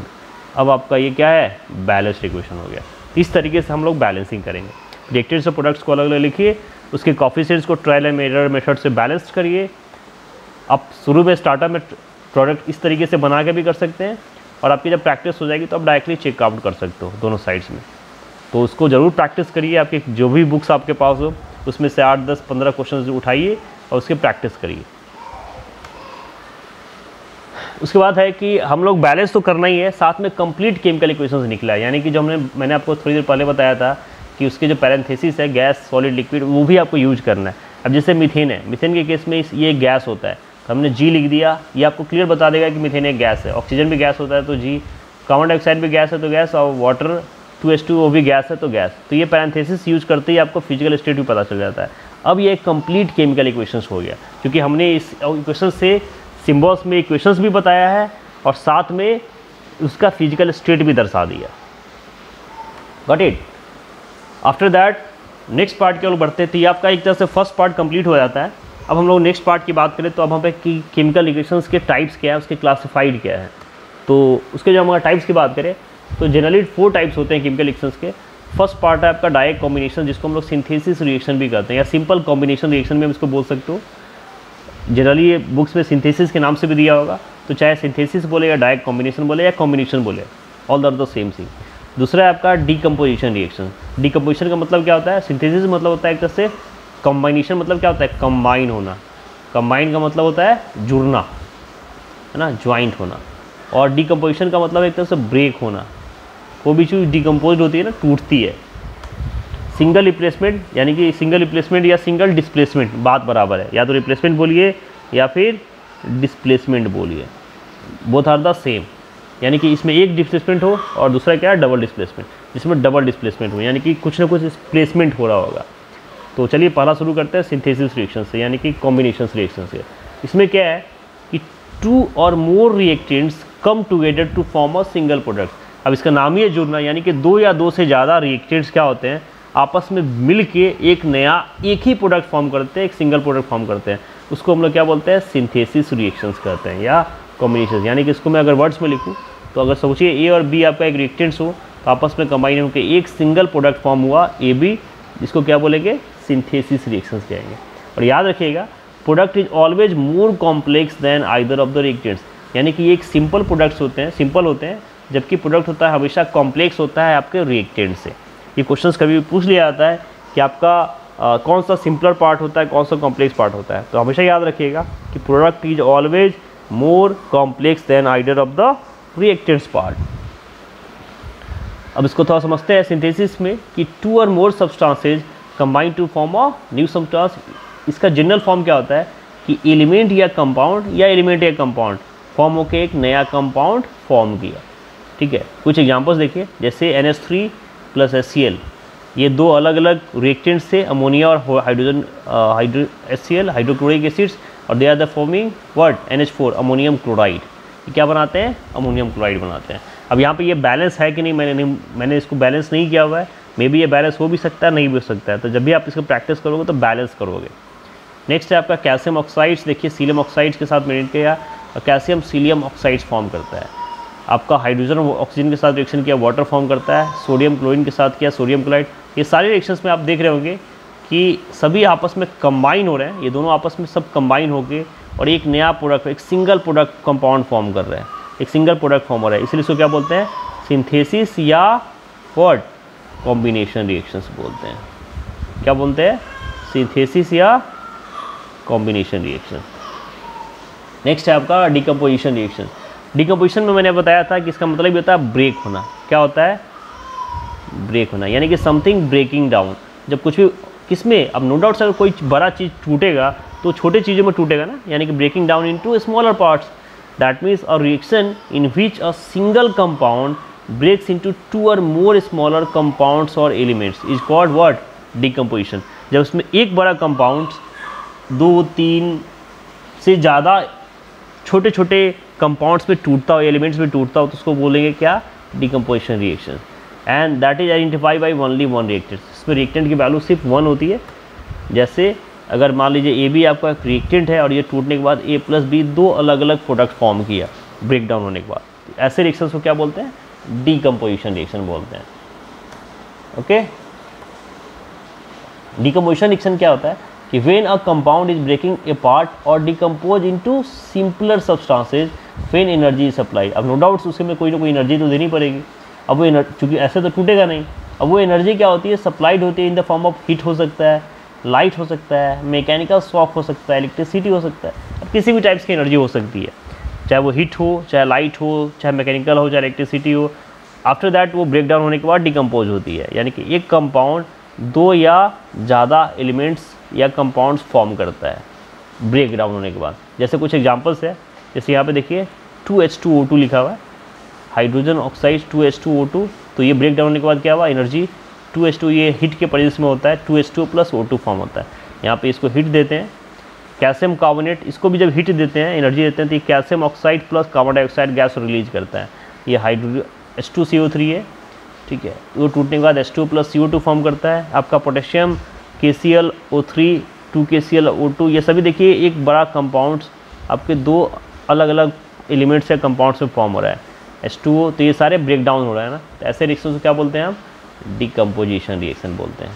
अब आपका ये क्या है, बैलेंस्ड इक्वेशन हो गया। इस तरीके से हम लोग बैलेंसिंग करेंगे। रिएक्टेंट्स और प्रोडक्ट्स को अलग अलग लिखिए, उसके कोफिशिएंट्स को ट्रायल एंड एरर मेथड से बैलेंस करिए। आप शुरू में स्टार्टअप में प्रोडक्ट इस तरीके से बना के भी कर सकते हैं, और आपकी जब प्रैक्टिस हो जाएगी तो आप डायरेक्टली चेकआउट कर सकते हो दोनों साइड्स में। तो उसको ज़रूर प्रैक्टिस करिए। आपके जो भी बुक्स आपके पास हो उसमें से 8 10 15 क्वेश्चन उठाइए और उसकी प्रैक्टिस करिए। उसके बाद है कि हम लोग बैलेंस तो करना ही है, साथ में कंप्लीट केमिकल इक्वेशंस निकला है, यानी कि जो मैंने आपको थोड़ी देर पहले बताया था कि उसके जो पैरेंथेसिस है गैस सॉलिड लिक्विड, वो भी आपको यूज करना है। अब जैसे मीथेन है, मीथेन के केस में ये गैस होता है तो हमने जी लिख दिया, ये आपको क्लियर बता देगा कि मीथेन एक गैस है। ऑक्सीजन भी गैस होता है तो जी, कार्बन डाइऑक्साइड भी गैस है तो गैस, और वाटर 2H2 वो भी गैस है तो गैस। तो ये पैरेंथेसिस यूज करते ही आपको फिजिकल स्टेट भी पता चल जाता है। अब ये कंप्लीट केमिकल इक्वेशंस हो गया, क्योंकि हमने इस इक्वेशन से सिम्बॉल्स में इक्वेशंस भी बताया है और साथ में उसका फिजिकल स्टेट भी दर्शा दिया। Got it. After that next part की ओर बढ़ते थे। आपका एक तरह से फर्स्ट पार्ट कंप्लीट हो जाता है। अब हम लोग नेक्स्ट पार्ट की बात करें तो अब हम पे कि केमिकल इक्वेशंस के टाइप्स क्या है, उसके क्लासिफाइड क्या है। तो उसके जो हम टाइप्स की बात करें तो जनरली 4 टाइप्स होते हैं केमिकल रिएक्शंस के। फर्स्ट पार्ट है आपका डायरेक्ट कॉम्बिनेशन, जिसको हम लोग सिंथेसिस रिएक्शन भी कहते हैं या सिंपल कॉम्बिनेशन रिएक्शन में हम इसको बोल सकते हो। जनरली ये बुक्स में सिंथेसिस के नाम से भी दिया होगा, तो चाहे सिंथेसिस बोले या डायरेक्ट कॉम्बिनेशन बोले या कॉम्बिनेशन बोले, all are the same thing. दूसरा है आपका डीकम्पोजिशन रिएक्शन। डीकम्पोजिशन का मतलब क्या होता है? सिंथेसिस मतलब होता है एक तरह से, कम्बाइनेशन मतलब क्या होता है? कंबाइन होना। कंबाइन का मतलब होता है जुड़ना, है ना, ज्वाइंट होना। और डीकम्पोजिशन का मतलब एक तरह से ब्रेक होना। कोई भी चीज़ डिकम्पोज होती है ना, टूटती है। सिंगल रिप्लेसमेंट, यानी कि सिंगल रिप्लेसमेंट या सिंगल डिस्प्लेसमेंट बात बराबर है, या तो रिप्लेसमेंट बोलिए या फिर डिस्प्लेसमेंट बोलिए, बोथ आर द सेम। यानी कि इसमें एक डिस्प्लेसमेंट हो और दूसरा क्या है? Double displacement. जिसमें डबल डिस्प्लेसमेंट हो यानी कि कुछ ना कुछ डिस्प्लेसमेंट हो रहा होगा। तो चलिए पहला शुरू करते हैं सिंथेसिस रिएक्शन से, यानी कि कॉम्बिनेशन रिएक्शन से। इसमें क्या है कि 2 और more reactants come together to form a single product. अब इसका नाम ही है जुड़ना, यानी कि 2 या 2 से ज़्यादा रिएक्टेंट्स क्या होते हैं? आपस में मिल के एक ही प्रोडक्ट फॉर्म करते हैं, एक सिंगल प्रोडक्ट फॉर्म करते हैं। उसको हम लोग क्या बोलते हैं? सिंथेसिस रिएक्शंस कहते हैं या कॉम्बिनेशन। यानी कि इसको मैं अगर वर्ड्स में लिखूँ तो अगर सोचिए ए और बी आपका एक रिएक्टेंट्स हो तो आपस में कंबाइन होकर एक सिंगल प्रोडक्ट फॉर्म हुआ ए बी, जिसको क्या बोलेंगे? सिंथेसिस रिएक्शंस कहेंगे। और याद रखिएगा, product is always more complex than either of the reactants. यानी कि एक सिंपल प्रोडक्ट्स होते हैं, सिंपल होते हैं, जबकि प्रोडक्ट होता है हमेशा कॉम्प्लेक्स होता है आपके रिएक्टेंट से। ये क्वेश्चंस कभी भी पूछ लिया जाता है कि आपका कौन सा सिंपलर पार्ट होता है, कौन सा कॉम्प्लेक्स पार्ट होता है। तो हमेशा याद रखिएगा कि product is always more complex than either of the reactants part. अब इसको थोड़ा समझते हैं सिंथेसिस में कि 2 और more substances combine to form a new substance. इसका जनरल फॉर्म क्या होता है कि एलिमेंट या कंपाउंड या एलिमेंट या कंपाउंड फॉर्म होकर एक नया कंपाउंड फॉर्म किया। ठीक है, कुछ एग्जांपल्स देखिए, जैसे NH3 + HCl, ये 2 अलग अलग रिएक्टेंट्स से, अमोनिया और हाइड्रोजन HCl हाइड्रोक्लोरिक एसिड्स, और they are the forming what? NH4 ammonium chloride. ये क्या बनाते हैं? अमोनियम क्लोराइड बनाते हैं। अब यहाँ पे ये बैलेंस है कि नहीं, मैंने इसको बैलेंस नहीं किया हुआ है। मे बी ये बैलेंस हो भी सकता है, नहीं भी हो सकता है। तो जब भी आप इसको प्रैक्टिस करोगे तो बैलेंस करोगे। नेक्स्ट है आपका कैल्शियम ऑक्साइड्स। देखिए सीलियम ऑक्साइड्स के साथ मेंटेन किया, कैल्शियम सीलियम ऑक्साइड्स फॉर्म करता है। आपका हाइड्रोजन ऑक्सीजन के साथ रिएक्शन किया, वाटर फॉर्म करता है। सोडियम क्लोरीन के साथ किया, सोडियम क्लोराइड। ये सारे रिएक्शंस में आप देख रहे होंगे कि सभी आपस में कंबाइन हो रहे हैं। ये दोनों आपस में सब कंबाइन होके और एक नया प्रोडक्ट, एक सिंगल प्रोडक्ट कंपाउंड फॉर्म कर रहे हैं, एक सिंगल प्रोडक्ट फॉर्म हो रहा है। इसलिए इसको क्या बोलते हैं? सिंथेसिस या व्हाट? कॉम्बिनेशन रिएक्शंस बोलते हैं। क्या बोलते हैं? सिंथेसिस या कॉम्बिनेशन रिएक्शन। नेक्स्ट है आपका डिकम्पोजिशन रिएक्शन। डिकम्पोजिशन में मैंने बताया था कि इसका मतलब ये होता है ब्रेक होना। क्या होता है? ब्रेक होना, यानी कि समथिंग ब्रेकिंग डाउन। जब कुछ भी किसमें, अब नो डाउट अगर कोई बड़ा चीज़ टूटेगा तो छोटे चीज़ों में टूटेगा ना, यानी कि breaking down into smaller parts. That means a reaction in which a single compound breaks into 2 और मोर स्मॉलर कंपाउंड्स और elements is called what? Decomposition. जब उसमें एक बड़ा कंपाउंड 2-3 से ज़्यादा छोटे छोटे कंपाउंड्स में टूटता हो, एलिमेंट्स में टूटता हो, तो उसको बोलेंगे क्या? Decomposition reaction. And that is identified by only 1 reactant. इसमें रिएक्टेंट की वैल्यू सिर्फ 1 होती है। जैसे अगर मान लीजिए AB आपका एक रिएक्टेंट है और ये टूटने के बाद A + B 2 अलग अलग प्रोडक्ट फॉर्म किया ब्रेक डाउन होने के बाद, ऐसे रिएक्शंस को क्या बोलते हैं? डिकम्पोजिशन रिएक्शन बोलते हैं। ओके, डिकम्पोजिशन रिएक्शन क्या होता है कि when a compound is breaking apart और decompose into simpler substances when energy is supplied. अब नो डाउट्स उसके में कोई ना कोई एनर्जी तो देनी पड़ेगी। अब वो चूँकि ऐसे तो टूटेगा नहीं, अब वो एनर्जी क्या होती है? सप्लाइड होती है in the form of heat हो सकता है, लाइट हो सकता है, मैकेनिकल शॉक हो सकता है, इलेक्ट्रिसिटी हो सकता है, अब किसी भी टाइप्स की एनर्जी हो सकती है। चाहे वो हीट हो, चाहे लाइट हो, चाहे मैकेनिकल हो, चाहे इलेक्ट्रिसिटी हो। आफ्टर दैट वो ब्रेक डाउन होने के बाद डिकम्पोज होती है, यानी कि एक कंपाउंड 2 या ज़्यादा एलिमेंट्स या कंपाउंड्स फॉर्म करता है ब्रेक डाउन होने के बाद। जैसे कुछ एग्जांपल्स है, जैसे यहाँ पे देखिए 2H2O2 लिखा हुआ है, हाइड्रोजन ऑक्साइड 2H2O2। तो ये ब्रेक डाउन होने के बाद क्या हुआ, एनर्जी 2H2, ये हीट के प्रेजेंस में होता है, 2H2 + O2 फॉर्म होता है। यहाँ पे इसको हीट देते हैं। कैल्शियम कार्बोनेट, इसको भी जब हीट देते हैं, एनर्जी देते हैं, तो ये calcium oxide plus carbon dioxide gas release करता है। ये हाइड्रोजन H2CO3 है, ठीक है। वो टूटने के बाद H2 + CO2 फॉर्म करता है। आपका पोटेशियम KClO3 2KClO2, ये सभी देखिए एक बड़ा कंपाउंड्स आपके 2 अलग अलग एलिमेंट्स या कंपाउंड्स में फॉर्म हो रहा है, H2O। तो ये सारे ब्रेक डाउन हो रहा है ना, तो ऐसे रिएक्शन को क्या बोलते हैं हम, डिकम्पोजिशन रिएक्शन बोलते हैं।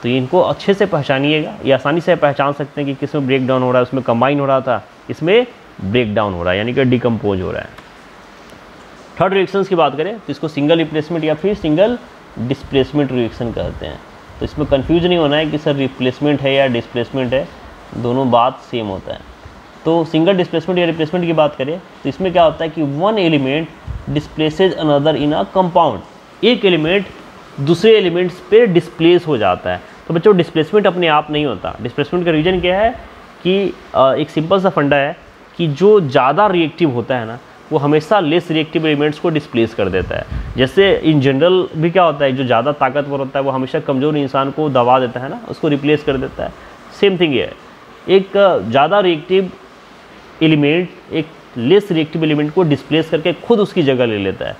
तो इनको अच्छे से पहचानिएगा, ये आसानी से पहचान सकते हैं कि किसमें ब्रेक डाउन हो रहा है, उसमें कंबाइन हो रहा था, इसमें ब्रेक डाउन हो रहा है, यानी कि डिकम्पोज हो रहा है। थर्ड रिएक्शंस की बात करें तो इसको सिंगल रिप्लेसमेंट या फिर सिंगल डिस्प्लेसमेंट रिएक्शन कहते हैं। तो इसमें कंफ्यूज नहीं होना है कि सर रिप्लेसमेंट है या डिस्प्लेसमेंट है, दोनों बात सेम होता है। तो सिंगल डिस्प्लेसमेंट या रिप्लेसमेंट की बात करें तो इसमें क्या होता है कि one element displaces another in a compound, एक एलिमेंट दूसरे एलिमेंट्स पे डिस्प्लेस हो जाता है। तो बच्चों डिस्प्लेसमेंट अपने आप नहीं होता। डिस्प्लेसमेंट का रीज़न क्या है कि एक सिंपल सा फंडा है कि जो ज़्यादा रिएक्टिव होता है ना, वो हमेशा लेस रिएक्टिव एलिमेंट्स को डिस्प्लेस कर देता है। जैसे इन जनरल भी क्या होता है, जो ज़्यादा ताकतवर होता है वो हमेशा कमज़ोर इंसान को दबा देता है ना, उसको रिप्लेस कर देता है। सेम थिंग है, एक ज़्यादा रिएक्टिव एलिमेंट एक लेस रिएक्टिव एलिमेंट को डिस्प्लेस करके खुद उसकी जगह ले लेता है।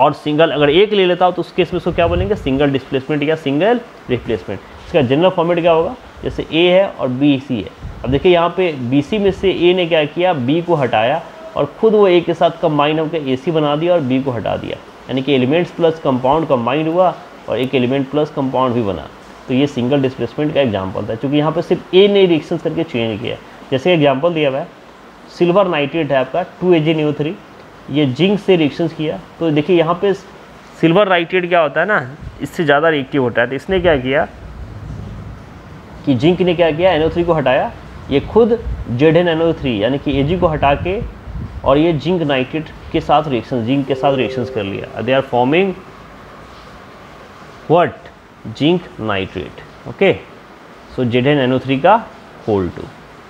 और सिंगल अगर एक ले लेता हो तो उस केस में उसको क्या बोलेंगे, सिंगल डिस्प्लेसमेंट या सिंगल रिप्लेसमेंट। इसका जनरल फॉर्मेट क्या होगा, जैसे ए है और बी सी है। अब देखिए यहाँ पे बी सी में से ए ने क्या किया, बी को हटाया और खुद वो ए के साथ कंबाइन होकर ए सी बना दिया और बी को हटा दिया, यानी कि एलिमेंट्स प्लस कंपाउंड कंबाइंड हुआ और एक एलिमेंट प्लस कंपाउंड भी बना। तो ये सिंगल डिस्प्लेसमेंट का एग्जाम्पल था, क्योंकि यहाँ पर सिर्फ ए ने रिएक्शन करके चेंज किया। जैसे एग्जाम्पल दिया हुआ है, सिल्वर नाइट्रेट है आपका 2AgNO3, ये जिंक से रिएक्शंस किया। तो देखिए यहाँ पे सिल्वर नाइट्रेट क्या होता है ना, इससे ज़्यादा रिएक्टिव होता है। तो इसने क्या किया कि जिंक ने क्या किया, NO3 को हटाया, ये खुद ZnNO3 यानी कि Ag को हटा के और ये जिंक नाइट्रेट के साथ रिएक्शन, जिंक के साथ रिएक्शंस कर लिया। They are forming what, zinc nitrate. Okay, so ZnNO3 का होल 2।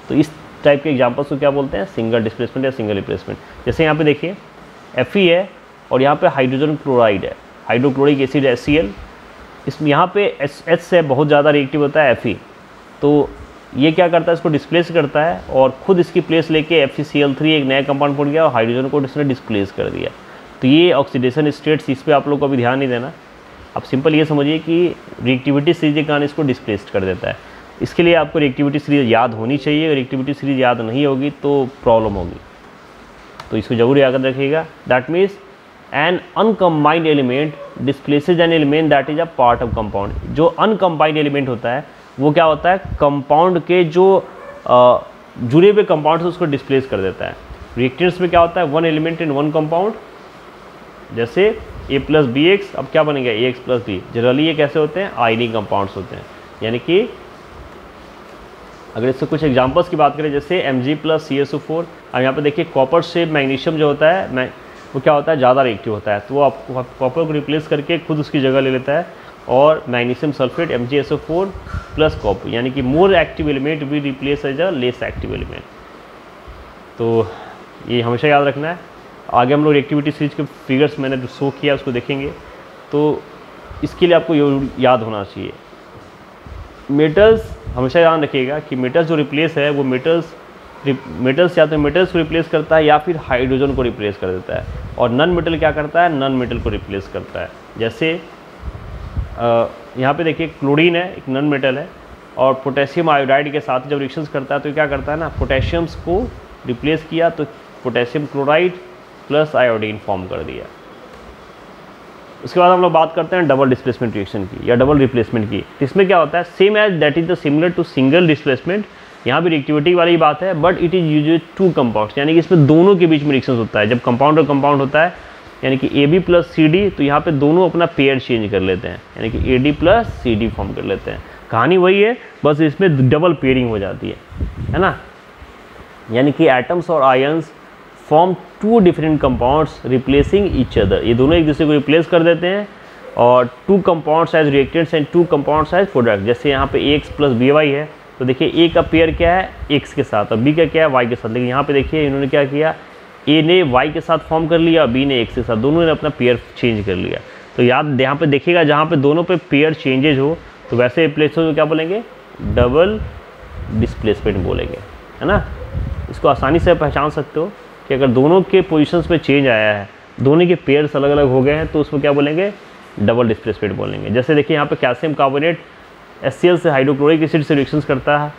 तो इस टाइप के एग्जांपल्स को क्या बोलते हैं, सिंगल डिस्प्लेसमेंट या सिंगल रिप्लेसमेंट। जैसे यहाँ पे देखिए Fe है और यहाँ पे हाइड्रोजन क्लोराइड है, हाइड्रोक्लोरिक एसिड HCl। इसमें यहाँ पे H से बहुत ज़्यादा रिएक्टिव होता है Fe, तो ये क्या करता है, इसको डिस्प्लेस करता है और खुद इसकी प्लेस लेके FeCl3 एक नया कंपाउंड बन गया और हाइड्रोजन को इसने डिस्प्लेस कर दिया। तो ये ऑक्सीडेशन स्टेट्स, इस पर आप लोग को अभी ध्यान नहीं देना। आप सिंपल ये समझिए कि रिएक्टिविटी सीरीज के कारण इसको डिस्प्लेस कर देता है। इसके लिए आपको रिएक्टिविटी सीरीज याद होनी चाहिए, अगर रिएक्टिविटी सीरीज याद नहीं होगी तो प्रॉब्लम होगी, तो इसको जरूर याद रखिएगा। That means an uncombined element displaces an element that is a part of compound. जो अनकम्बाइंड एलिमेंट होता है वो क्या होता है, कंपाउंड के जो जुड़े हुए कंपाउंड से उसको डिस्प्लेस कर देता है। रिएक्टेंट्स में क्या होता है, one element in one compound, जैसे A + BX, अब क्या बनेगा AX + B। जनरली ये कैसे होते हैं, आयनिक कंपाउंड्स होते हैं। यानी कि अगर इससे कुछ एग्जांपल्स की बात करें, जैसे Mg + CSO4। अब यहाँ पे देखिए कॉपर से मैग्नीशियम जो होता है वो क्या होता है, ज़्यादा रिएक्टिव होता है, तो वो आप कॉपर को रिप्लेस करके खुद उसकी जगह ले लेता है और मैग्नीशियम सल्फेट MgSO4 + कॉपर, यानी कि मोर एक्टिव एलिमेंट भी replace as a less active element. तो ये हमेशा याद रखना है। आगे हम लोग रिएक्टिविटी सीरीज के फिगर्स मैंने जो शो किया उसको देखेंगे, तो इसके लिए आपको याद होना चाहिए। मेटल्स हमेशा याद रखिएगा कि मेटल्स जो रिप्लेस है वो मेटल्स या तो मेटल्स को रिप्लेस करता है या फिर हाइड्रोजन को रिप्लेस कर देता है, और नॉन मेटल क्या करता है, नॉन मेटल को रिप्लेस करता है। जैसे यहाँ पे देखिए क्लोरीन है, एक नॉन मेटल है, और पोटेशियम आयोडाइड के साथ जब रिएक्शंस करता है तो क्या करता है ना, पोटेशियम्स को रिप्लेस किया तो पोटेशियम क्लोराइड + आयोडीन फॉर्म कर दिया। उसके बाद हम लोग बात करते हैं डबल डिस्प्लेसमेंट रिएक्शन की या डबल रिप्लेसमेंट की। इसमें क्या होता है, same as that is the similar to single displacement. यहाँ भी रिएक्टिविटी वाली बात है, but it is used to compounds, यानी कि इसमें दोनों के बीच में रिएक्शन होता है। जब कंपाउंड और कंपाउंड होता है यानी कि AB + CD, तो यहाँ पे दोनों अपना पेयर चेंज कर लेते हैं, यानी कि AD + CD फॉर्म कर लेते हैं। कहानी वही है, बस इसमें डबल पेयरिंग हो जाती है ना, यानी कि एटम्स और ions form two different compounds replacing each other, ये दोनों एक दूसरे को रिप्लेस कर देते हैं, और two compounds as reactants and two compounds as product. जैसे यहाँ पे AX प्लस BY है, तो देखिए A का पेयर क्या है X के साथ और B का क्या है Y के साथ। लेकिन यहाँ पे देखिए इन्होंने क्या किया, A ने Y के साथ फॉर्म कर लिया और B ने X के साथ, दोनों ने अपना पेयर चेंज कर लिया। तो याद यहाँ पे देखिएगा, जहाँ पे दोनों पे पेयर चेंजेज हो तो वैसे रिप्लेस हो तो क्या बोलेंगे, डबल डिस्प्लेसमेंट बोलेंगे, है ना। इसको आसानी से पहचान सकते हो कि अगर दोनों के पोजीशंस पे चेंज आया है, दोनों के पेयर्स अलग अलग हो गए हैं, तो उसको क्या बोलेंगे, डबल डिस्प्लेसमेंट बोलेंगे। जैसे देखिए यहाँ पे कैल्शियम कार्बोनेट HCl से हाइड्रोक्लोरिक एसिड से रिएक्शंस करता है,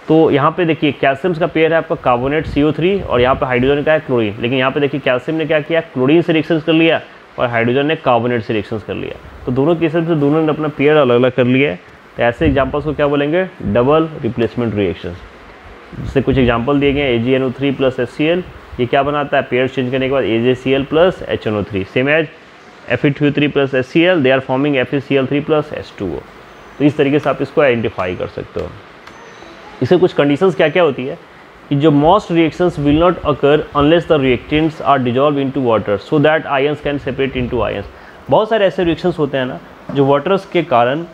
तो यहाँ पे देखिए कैल्शियम का पेयर है आपका कार्बोनेट CO3 और यहाँ पे हाइड्रोजन का है क्लोरीन। लेकिन यहाँ पे देखिए कैल्शियम ने क्या किया, क्लोरीन से रिएक्शंस कर लिया और हाइड्रोजन ने कार्बोनेट से रिएक्शंस कर लिया। तो दोनों केसेस में दोनों ने अपना पेयर अलग अलग कर लिया है। तो ऐसे एग्जाम्पल्स को क्या बोलेंगे, डबल रिप्लेसमेंट रिएक्शंस। जिससे कुछ एग्जाम्पल दिए गए, AgNO3 प्लस HCl, ये क्या बनाता है, पेयर चेंज करने के बाद AgCl plus HNO3, same as Fe2O3 plus HCl, they are forming FeCl3 plus H2O। तो इस तरीके से आप इसको आइडेंटिफाई कर सकते हो। इससे कुछ कंडीशंस क्या क्या होती है कि जो most reactions will not occur unless the reactants are dissolve into water so that ions can separate into ions. बहुत सारे ऐसे रिएक्शंस होते हैं ना जो वाटर्स के कारण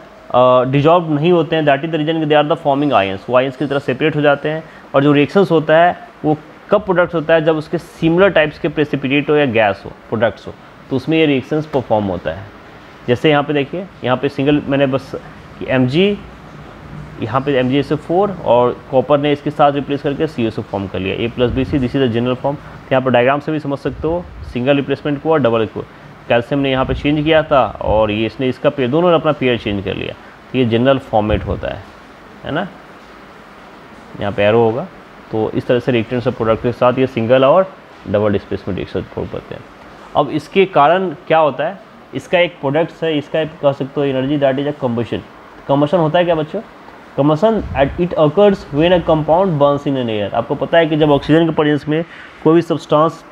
डिजॉल्व नहीं होते हैं, that is the reason they are the forming ions, वो आयंस की तरह सेपरेट हो जाते हैं। और जो रिएक्शंस होता है वो कब प्रोडक्ट्स होता है, जब उसके सिमिलर टाइप्स के प्रेसिपिटेट हो या गैस हो, प्रोडक्ट्स हो, तो उसमें ये रिएक्शंस परफॉर्म होता है। जैसे यहाँ पे देखिए, यहाँ पे सिंगल मैंने बस Mg, यहाँ पे MgSO4 और कॉपर ने इसके साथ रिप्लेस करके CSO फॉर्म कर लिया, A plus BC, this is the general form. यहाँ पर डायग्राम से भी समझ सकते हो, सिंगल रिप्लेसमेंट को और डबल को। कैल्शियम ने यहाँ पे चेंज किया था और ये इसने इसका पेयर, दोनों ने अपना पेयर चेंज कर लिया। तो ये जनरल फॉर्मेट होता है ना। यहाँ पे एरो होगा। तो इस तरह से रिएक्टेंट्स और प्रोडक्ट के साथ ये सिंगल और डबल डिस्प्लेसमेंट रिएक्शन फॉर्म करते हैं। अब इसके कारण क्या होता है, इसका एक प्रोडक्ट्स है, इसका कह सकते हो energy, that is a combustion. Combustion होता है क्या बच्चों, combustion it occurs when a compound Burns in an air. आपको पता है कि जब ऑक्सीजन के प्रेजेंस में कोई भी सब्सटेंस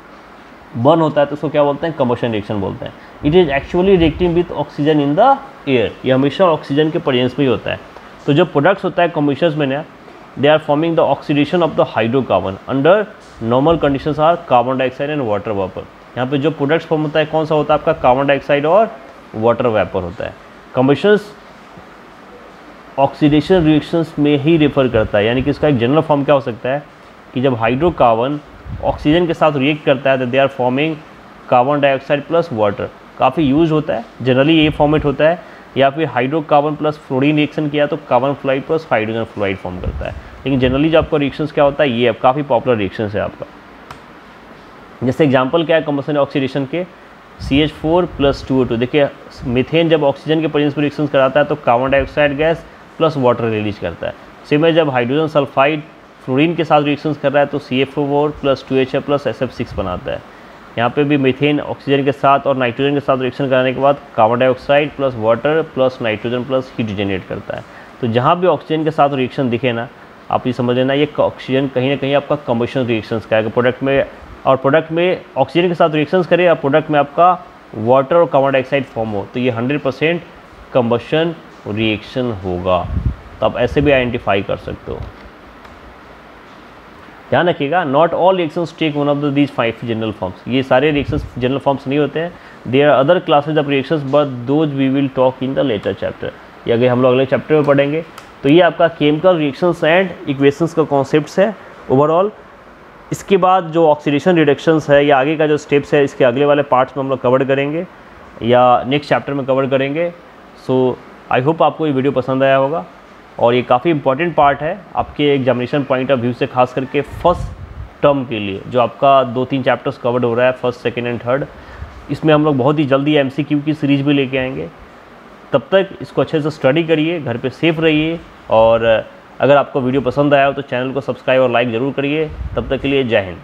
बर्न होता है तो उसको क्या बोलते हैं, कम्बशन रिएक्शन बोलते हैं। It is actually reacting with oxygen in the air, ये हमेशा ऑक्सीजन के प्रेजेंस में ही होता है। तो जब प्रोडक्ट्स होता है कम्बशन में ना, they are forming the oxidation of the hydrocarbon under normal conditions are carbon dioxide and water vapour. यहाँ पे जो प्रोडक्ट्स फॉर्म होता है कौन सा होता है आपका, कार्बन डाइऑक्साइड और वाटर वेपर होता है। कम्बशंस ऑक्सीडेशन रिएक्शंस में ही रेफर करता है, यानी कि इसका एक जनरल फॉर्म क्या हो सकता है कि जब हाइड्रोकार्बन ऑक्सीजन के साथ रिएक्ट करता है तो they are forming carbon dioxide plus water. काफ़ी यूज होता है, जनरली ये फॉर्मेट होता है। या फिर हाइड्रोकार्बन प्लस फ्लोरीन रिएक्शन किया तो carbon fluoride plus hydrogen fluoride form करता है। लेकिन जनरली जो आपका रिएक्शंस क्या होता है, ये काफ़ी पॉपुलर रिएक्शंस है आपका। जैसे एग्जांपल क्या है कम्बशन ऑक्सीडेशन के, CH4 प्लस 2O2। देखिए मीथेन जब ऑक्सीजन के प्रेजेंस में रिएक्शंस कराता है तो carbon dioxide gas plus water release करता है। सेम है जब हाइड्रोजन सल्फाइड फ्लोरीन के साथ रिएक्शंस कर रहा है तो CF4 plus 2HF plus SF6 बनाता है। यहाँ पे भी मीथेन ऑक्सीजन के साथ और नाइट्रोजन के साथ रिएक्शन कराने के बाद carbon dioxide plus water plus nitrogen plus heat generate करता है। तो जहाँ भी ऑक्सीजन के साथ रिएक्शन दिखे ना, आप ये समझ लेना ये ऑक्सीजन कहीं ना कहीं आपका कम्बशन रिएक्शंस का है। प्रोडक्ट में और प्रोडक्ट में ऑक्सीजन के साथ रिएक्शंस करे और प्रोडक्ट में आपका वाटर और कार्बन डाइऑक्साइड फॉर्म हो तो ये 100% कम्बशन रिएक्शन होगा। तो आप ऐसे भी आइडेंटिफाई कर सकते हो। ध्यान रखिएगा, not all reactions take one of these 5 general forms. ये सारे रिएक्शंस जनरल फॉर्म्स नहीं होते हैं। There are other classes of reactions but those we will talk in the later chapter. ये अगर हम लोग अगले चैप्टर में पढ़ेंगे। तो ये आपका केमिकल रिएक्शंस एंड इक्वेशंस का कॉन्सेप्ट्स है ओवरऑल। इसके बाद जो ऑक्सीडेशन रिडक्शंस है या आगे का जो स्टेप्स है, इसके अगले वाले पार्ट्स में हम लोग कवर करेंगे या नेक्स्ट चैप्टर में कवर करेंगे। सो आई होप आपको ये वीडियो पसंद आया होगा और ये काफ़ी इंपॉर्टेंट पार्ट है आपके एग्जामिनेशन पॉइंट ऑफ व्यू से, खास करके फर्स्ट टर्म के लिए जो आपका 2-3 चैप्टर्स कवर्ड हो रहा है, फर्स्ट, सेकेंड एंड थर्ड। इसमें हम लोग बहुत ही जल्दी MCQ की सीरीज भी लेके आएंगे। तब तक इसको अच्छे से स्टडी करिए, घर पे सेफ रहिए और अगर आपको वीडियो पसंद आया हो तो चैनल को सब्सक्राइब और लाइक ज़रूर करिए। तब तक के लिए जय हिंद।